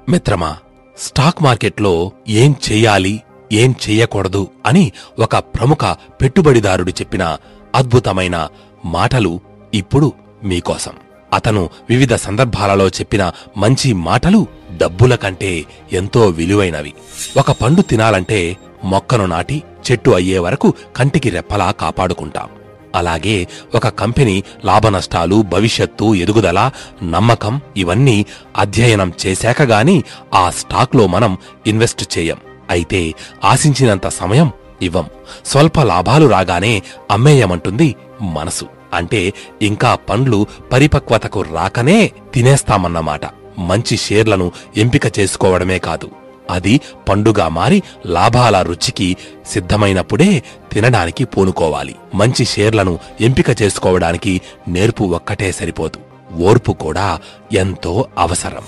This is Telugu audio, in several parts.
మిత్రమా, స్టాక్ మార్కెట్లో ఏం చెయ్యాలి, ఏం చెయ్యకూడదు అని ఒక ప్రముఖ పెట్టుబడిదారుడు చెప్పిన అద్భుతమైన మాటలు ఇప్పుడు మీకోసం. అతను వివిధ సందర్భాలలో చెప్పిన మంచి మాటలు డబ్బుల కంటే ఎంతో విలువైనవి. ఒక పండు తినాలంటే మొక్కను నాటి చెట్టు అయ్యే వరకు కంటికి రెప్పలా కాపాడుకుంటాం. అలాగే ఒక కంపెనీ లాభనష్టాలు, భవిష్యత్తు, ఎదుగుదల, నమ్మకం ఇవన్నీ అధ్యయనం చేశాకగాని ఆ స్టాక్లో మనం ఇన్వెస్ట్ చేయం. అయితే ఆశించినంత సమయం ఇవ్వం. స్వల్ప లాభాలు రాగానే అమ్మేయమంటుంది మనసు. అంటే ఇంకా పండ్లు పరిపక్వతకు రాకనే తినేస్తామన్నమాట. మంచి షేర్లను ఎంపిక చేసుకోవడమే కాదు, అది పండుగా మారి లాభాల రుచికి సిద్ధమైనప్పుడే తినడానికి పూనుకోవాలి. మంచి షేర్లను ఎంపిక చేసుకోవడానికి నేర్పు ఒక్కటే సరిపోదు, ఓర్పు కూడా ఎంతో అవసరం.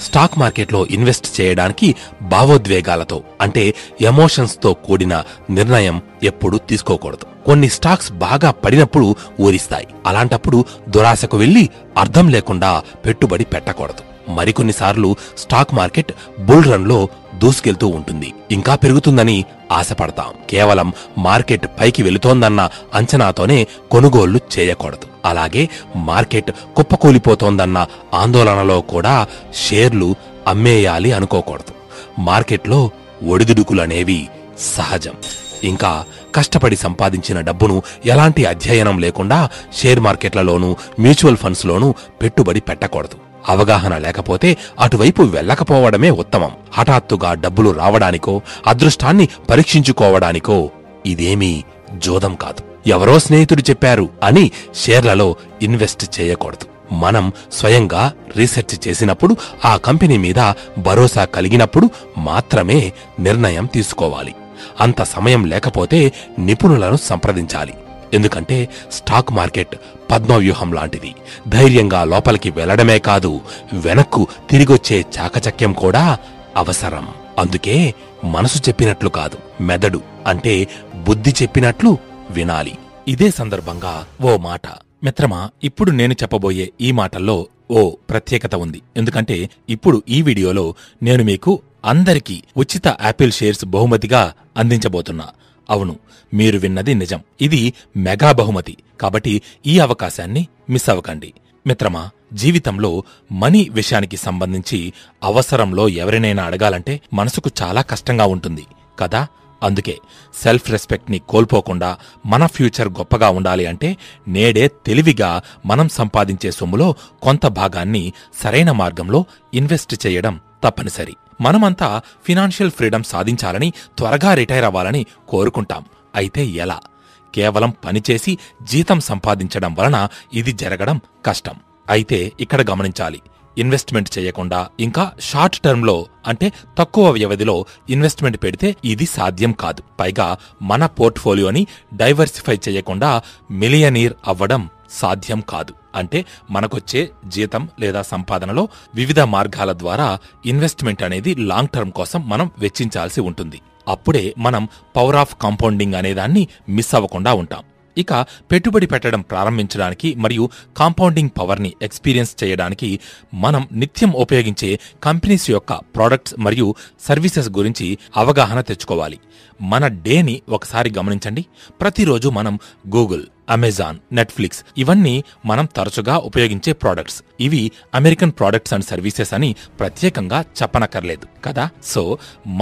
స్టాక్ మార్కెట్లో ఇన్వెస్ట్ చేయడానికి భావోద్వేగాలతో అంటే ఎమోషన్స్తో కూడిన నిర్ణయం ఎప్పుడూ తీసుకోకూడదు. కొన్ని స్టాక్స్ బాగా పడినప్పుడు ఊరిస్తాయి. అలాంటప్పుడు దురాశకు వెళ్లి అర్థం లేకుండా పెట్టుబడి పెట్టకూడదు. మరికొన్నిసార్లు స్టాక్ మార్కెట్ బుల్ రన్లో దూసుకెళ్తూ ఉంటుంది. ఇంకా పెరుగుతుందని ఆశపడతాం. కేవలం మార్కెట్ పైకి వెళుతోందన్న అంచనాతోనే కొనుగోళ్లు చేయకూడదు. అలాగే మార్కెట్ కుప్పకూలిపోతోందన్న ఆందోళనలో కూడా షేర్లు అమ్మేయాలి అనుకోకూడదు. మార్కెట్లో ఒడిదుడుకులనేవి సహజం. ఇంకా కష్టపడి సంపాదించిన డబ్బును ఎలాంటి అధ్యయనం లేకుండా షేర్ మార్కెట్లలోనూ మ్యూచువల్ ఫండ్స్లోనూ పెట్టుబడి పెట్టకూడదు. అవగాహన లేకపోతే అటువైపు వెళ్లకపోవడమే ఉత్తమం. హఠాత్తుగా డబ్బులు రావడానికో, అదృష్టాన్ని పరీక్షించుకోవడానికో ఇదేమీ జోదం కాదు. ఎవరో స్నేహితుడు చెప్పారు అని షేర్లలో ఇన్వెస్ట్ చేయకూడదు. మనం స్వయంగా రీసెర్చ్ చేసినప్పుడు, ఆ కంపెనీ మీద భరోసా కలిగినప్పుడు మాత్రమే నిర్ణయం తీసుకోవాలి. అంత సమయం లేకపోతే నిపుణులను సంప్రదించాలి. ఎందుకంటే స్టాక్ మార్కెట్ పద్మవ్యూహం లాంటిది. ధైర్యంగా లోపలికి వెళ్లడమే కాదు, వెనక్కు తిరిగొచ్చే చాకచక్యం కూడా అవసరం. అందుకే మనసు చెప్పినట్లు కాదు, మెదడు అంటే బుద్ధి చెప్పినట్లు వినాలి. ఇదే సందర్భంగా ఓ మాట. మిత్రమా, ఇప్పుడు నేను చెప్పబోయే ఈ మాటల్లో ఓ ప్రత్యేకత ఉంది. ఎందుకంటే ఇప్పుడు ఈ వీడియోలో నేను మీకు అందరికీ ఉచిత యాపిల్ షేర్స్ బహుమతిగా అందించబోతున్నా. అవును, మీరు విన్నది నిజం. ఇది మెగా బహుమతి. కాబట్టి ఈ అవకాశాన్ని మిస్ అవ్వకండి. మిత్రమా, జీవితంలో మనీ విషయానికి సంబంధించి అవసరంలో ఎవరినైనా అడగాలంటే మనసుకు చాలా కష్టంగా ఉంటుంది కదా. అందుకే సెల్ఫ్ రెస్పెక్ట్ ని కోల్పోకుండా మన ఫ్యూచర్ గొప్పగా ఉండాలి అంటే నేడే తెలివిగా మనం సంపాదించే సొమ్ములో కొంత భాగాన్ని సరైన మార్గంలో ఇన్వెస్ట్ చేయడం తప్పనిసరి. మనమంతా ఫినాన్షియల్ ఫ్రీడమ్ సాధించాలని, త్వరగా రిటైర్ అవ్వాలని కోరుకుంటాం. అయితే ఎలా? కేవలం పనిచేసి జీతం సంపాదించడం వలన ఇది జరగడం కష్టం. అయితే ఇక్కడ గమనించాలి, ఇన్వెస్ట్మెంట్ చేయకుండా ఇంకా షార్ట్ టర్మ్లో అంటే తక్కువ వ్యవధిలో ఇన్వెస్ట్మెంట్ పెడితే ఇది సాధ్యం కాదు. పైగా మన పోర్ట్ఫోలియోని డైవర్సిఫై చేయకుండా మిలియనీర్ అవ్వడం సాధ్యం కాదు. అంటే మనకొచ్చే జీతం లేదా సంపాదనలో వివిధ మార్గాల ద్వారా ఇన్వెస్ట్మెంట్ అనేది లాంగ్ టర్మ్ కోసం మనం వెచ్చించాల్సి ఉంటుంది. అప్పుడే మనం పవర్ ఆఫ్ కాంపౌండింగ్ అనేదాన్ని మిస్ అవ్వకుండా ఉంటాం. ఇక పెట్టుబడి పెట్టడం ప్రారంభించడానికి మరియు కాంపౌండింగ్ పవర్ని ఎక్స్పీరియన్స్ చేయడానికి మనం నిత్యం ఉపయోగించే కంపెనీస్ యొక్క ప్రోడక్ట్స్ మరియు సర్వీసెస్ గురించి అవగాహన తెచ్చుకోవాలి. మన డేని ఒకసారి గమనించండి. ప్రతిరోజు మనం గూగుల్, అమెజాన్, నెట్ఫ్లిక్స్ ఇవన్నీ మనం తరచుగా ఉపయోగించే ప్రోడక్ట్స్. ఇవి అమెరికన్ ప్రోడక్ట్స్ అండ్ సర్వీసెస్ అని ప్రత్యేకంగా చెప్పనక్కర్లేదు కదా. సో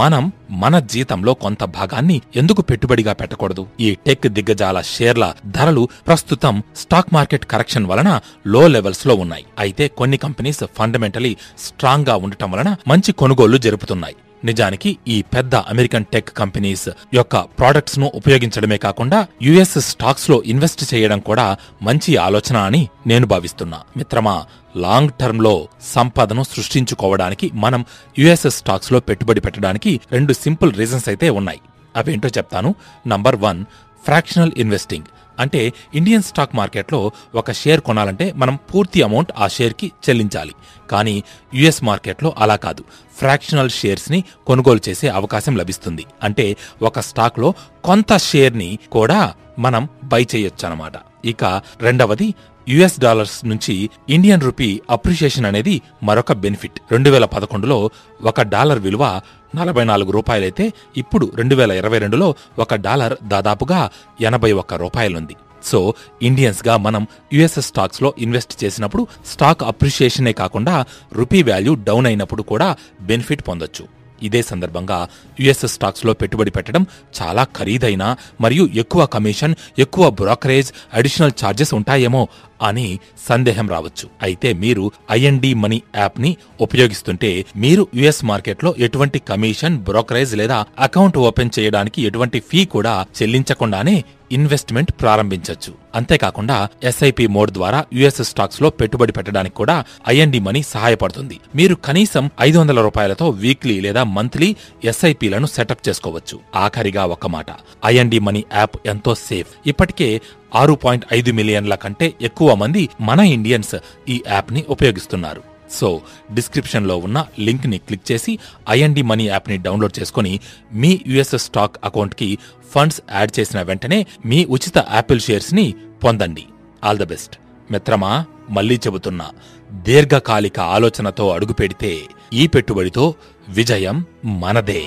మనం మన జీతంలో కొంత భాగాన్ని ఎందుకు పెట్టుబడిగా పెట్టకూడదు? ఈ టెక్ దిగ్గజాల షేర్ల ధరలు ప్రస్తుతం స్టాక్ మార్కెట్ కరెక్షన్ వలన లో లెవెల్స్ లో ఉన్నాయి. అయితే కొన్ని కంపెనీస్ ఫండమెంటలీ స్ట్రాంగ్ గా ఉండటం వలన మంచి కొనుగోళ్లు జరుపుతున్నాయి. నిజానికి ఈ పెద్ద అమెరికన్ టెక్ కంపెనీస్ యొక్క ప్రోడక్ట్స్ ను ఉపయోగించడమే కాకుండా యుఎస్ స్టాక్స్ లో ఇన్వెస్ట్ చేయడం కూడా మంచి ఆలోచన అని నేను భావిస్తున్నా. మిత్రమా, లాంగ్ టర్మ్ లో సంపదను సృష్టించుకోవడానికి మనం యుఎస్ స్టాక్స్ లో పెట్టుబడి పెట్టడానికి 2 సింపుల్ రీజన్స్ అయితే ఉన్నాయి. అవేంటో చెప్తాను. Number 1, fractional investing. అంటే ఇండియన్ స్టాక్ మార్కెట్లో ఒక షేర్ కొనాలంటే మనం పూర్తి అమౌంట్ ఆ షేర్కి చెల్లించాలి. కానీ యుఎస్ మార్కెట్లో అలా కాదు. ఫ్రాక్షనల్ షేర్స్ని కొనుగోలు చేసే అవకాశం లభిస్తుంది. అంటే ఒక స్టాక్లో కొంత షేర్ని కూడా మనం బై చేయొచ్చు అన్నమాట. ఇక రెండవది యుఎస్ డాలర్స్ నుంచి ఇండియన్ రూపీ అప్రిషియేషన్ అనేది మరొక బెనిఫిట్. 2011లో $1 విలువ 44 రూపాయలైతే ఇప్పుడు 2022లో $1 దాదాపుగా 81 రూపాయలుంది. సో ఇండియన్స్ గా మనం యుఎస్ స్టాక్స్ లో ఇన్వెస్ట్ చేసినప్పుడు స్టాక్ అప్రిషియేషనే కాకుండా రూపీ వాల్యూ డౌన్ అయినప్పుడు కూడా బెనిఫిట్ పొందొచ్చు. ఇదే సందర్భంగా యుఎస్ స్టాక్స్ లో పెట్టుబడి పెట్టడం చాలా ఖరీదైన మరియు ఎక్కువ కమిషన్, ఎక్కువ బ్రోకరేజ్, అడిషనల్ ఛార్జెస్ ఉంటాయేమో అని సందేహం రావచ్చు. అయితే మీరు ఐఎన్డి మనీ యాప్ ని ఉపయోగిస్తుంటే మీరు యుఎస్ మార్కెట్లో ఎటువంటి కమిషన్, బ్రోకరేజ్ లేదా అకౌంట్ ఓపెన్ చేయడానికి ఎటువంటి ఫీ కూడా చెల్లించకుండానే ఇన్వెస్ట్మెంట్ ప్రారంభించొచ్చు. అంతేకాకుండా ఎస్ఐపి మోడ్ ద్వారా యుఎస్ స్టాక్స్ లో పెట్టుబడి పెట్టడానికి కూడా ఐఎన్డి మనీ సహాయపడుతుంది. మీరు కనీసం $500 వీక్లీ లేదా మంత్లీ ఎస్ఐపిలను సెటప్ చేసుకోవచ్చు. ఆఖరిగా ఒక మాట, ఐఎన్డి మనీ యాప్ ఎంతో సేఫ్. ఇప్పటికే 6.5 మిలియన్ల కంటే ఎక్కువ మంది మన ఇండియన్స్ ఈ యాప్ ని ఉపయోగిస్తున్నారు. సో డిస్క్రిప్షన్ లో ఉన్న లింక్ ని క్లిక్ చేసి ఐఎన్డి మనీ యాప్ ని డౌన్లోడ్ చేసుకుని మీ యుఎస్ స్టాక్ అకౌంట్ కి ఫండ్స్ యాడ్ చేసిన వెంటనే మీ ఉచిత యాపిల్ షేర్స్ ని పొందండి. ఆల్ ద బెస్ట్ మిత్రమా. మళ్లీ చెబుతున్నా, దీర్ఘకాలిక ఆలోచనతో అడుగుపెడితే ఈ పెట్టుబడితో విజయం మనదే.